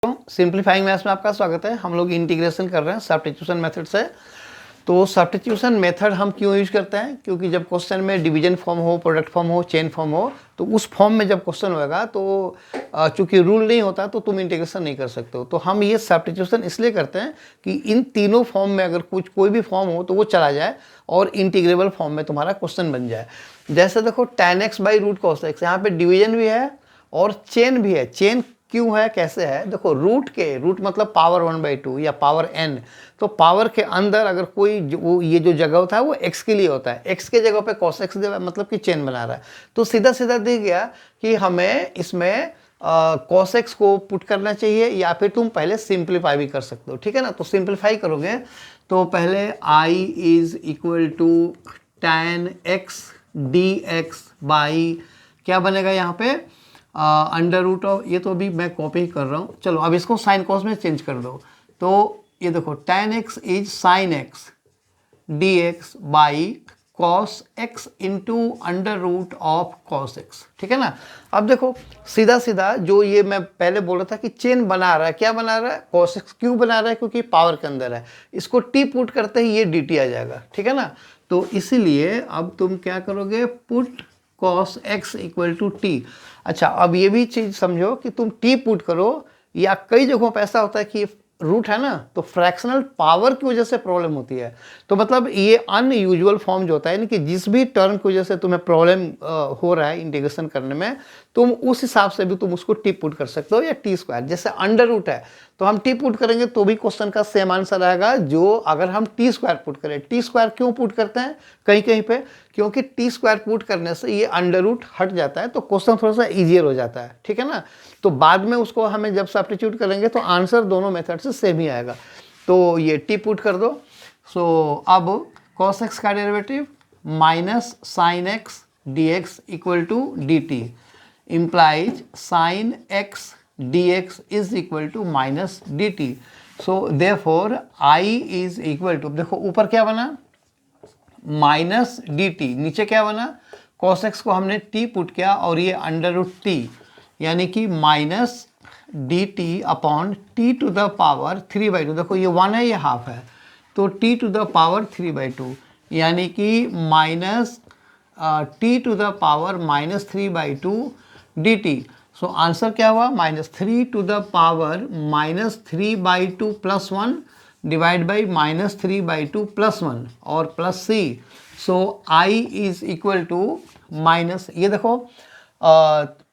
Simplifying maths में आपका स्वागत है। हम लोग इंटीग्रेशन कर रहे हैं सब्स्टिट्यूशन मेथड से। तो सब्स्टिट्यूशन मेथड हम क्यों यूज करते हैं? क्योंकि जब क्वेश्चन में डिवीजन फॉर्म हो, प्रोडक्ट फॉर्म हो, चेन फॉर्म हो, तो उस फॉर्म में जब क्वेश्चन होगा तो चूंकि रूल नहीं होता तो तुम इंटीग्रेशन नहीं कर सकते हो। तो हम ये सब्स्टिट्यूशन इसलिए करते हैं कि इन तीनों फॉर्म में अगर कोई भी फॉर्म हो तो वो चला जाए और इंटीग्रेबल फॉर्म में तुम्हारा क्वेश्चन बन जाए। जैसे देखो tan x by root cos x, यहाँ पे डिवीजन भी है और चेन भी है। चेन क्यों है, कैसे है? देखो रूट मतलब पावर 1/2 या पावर n। तो पावर के अंदर अगर कोई ये जो जगह होता है वो x के लिए होता है, x के जगह पे cos x दे मतलब कि चेन बना रहा है। तो सीधा सीधा दिख गया कि हमें इसमें cos x को पुट करना चाहिए या फिर तुम पहले सिंप्लीफाई भी कर सकते हो, ठीक है ना। तो सिंप्लीफाई करोगे तो पहले i is equal to tan x dx by क्या बनेगा यहाँ पे अंडर रूट ऑफ, ये तो अभी मैं कॉपी कर रहा हूँ। चलो अब इसको साइन कॉस में चेंज कर दो। तो ये देखो tan x is sine x dx by cos x into under root of cos x, ठीक है ना। अब देखो सीधा सीधा जो ये मैं पहले बोल रहा था कि चेन बना रहा है, क्या बना रहा है? cos x क्यों बना रहा है? क्योंकि पावर के अंदर है। इसको t पुट करते ही ये dt आ जाएगा, ठीक है ना। तो इसीलिए अब तुम क्या करोगे, put cos x equal to t. अच्छा अब ये भी चीज समझो कि तुम t पुट करो या कई जगहों पर ऐसा होता है कि रूट है ना, तो फ्रैक्शनल पावर की वजह से प्रॉब्लम होती है। तो मतलब ये अनयूजुअल फॉर्म जो होता है, यानी कि जिस भी टर्म की वजह से तुम्हें प्रॉब्लम हो रहा है इंटीग्रेशन करने में, तुम उस हिसाब से भी तुम उसको टी पुट कर सकते हो या टी स्क्वायर। जैसे अंडर रूट है तो हम टी पुट करेंगे तो भी क्वेश्चन का सेम आंसर आएगा जो अगर हम टी स्क्वायर पुट करें। टी स्क्वायर क्यों पुट करते हैं कहीं कहीं पे? क्योंकि टी स्क्वायर पुट करने से ये अंडर रूट हट जाता है तो क्वेश्चन थोड़ा सा ईजियर हो जाता है, ठीक है ना। तो बाद में उसको हमें जब सब्स्टिट्यूट करेंगे तो आंसर दोनों मेथड से सेम ही आएगा। तो ये टी पुट कर दो। सो अब cos x का derivative minus sine x d x equal to d t implies sin x dx is equal to minus dt. So therefore I is equal to, देखो ऊपर क्या बना माइनस dt, नीचे क्या बना cos x को हमने t पुट किया और ये अंडर रूट टी, यानी कि minus d t upon t to the power 3/2। देखो ये 1 है ये हाफ है, तो टी टू द पावर 3/2 यानी कि minus t to the power minus 3/2 dt। So answer क्या हुआ, -3 to the power -3/2 plus 1 divide by -3/2 plus 1 और plus c। So i is equal to minus, ये देखो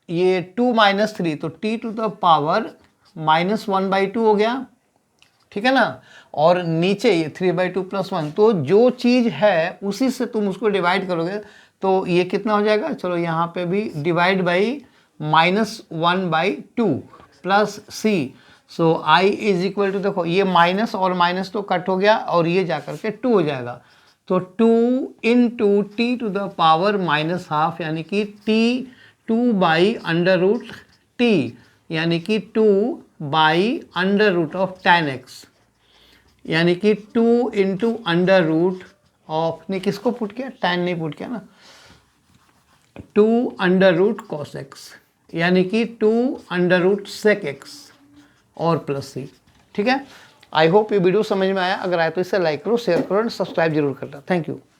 ये 2 - 3 तो t टू द पावर -1/2 हो गया, ठीक है ना। और नीचे ये 3/2 प्लस 1, तो जो चीज़ है उसी से तुम उसको डिवाइड करोगे तो ये कितना हो जाएगा। चलो यहाँ पे भी divide by -1/2 plus c। So i is equal to, देखो ये माइनस और माइनस तो कट हो गया और ये जाकर के 2 हो जाएगा। तो 2 into t to the power -12 यानी कि t2 by under root t यानी कि 2 by under root of tan x यानी कि 2 इंटू अंडर रूट ऑफ, नहीं किसको पुट किया, tan नहीं पुट किया ना, 2 अंडर रूट cos x यानी कि 2 अंडर रूट sec x और प्लस c, ठीक है। आई होप ये वीडियो समझ में आया। अगर आए तो इसे लाइक करो, शेयर करो और सब्सक्राइब जरूर करना। Thank you.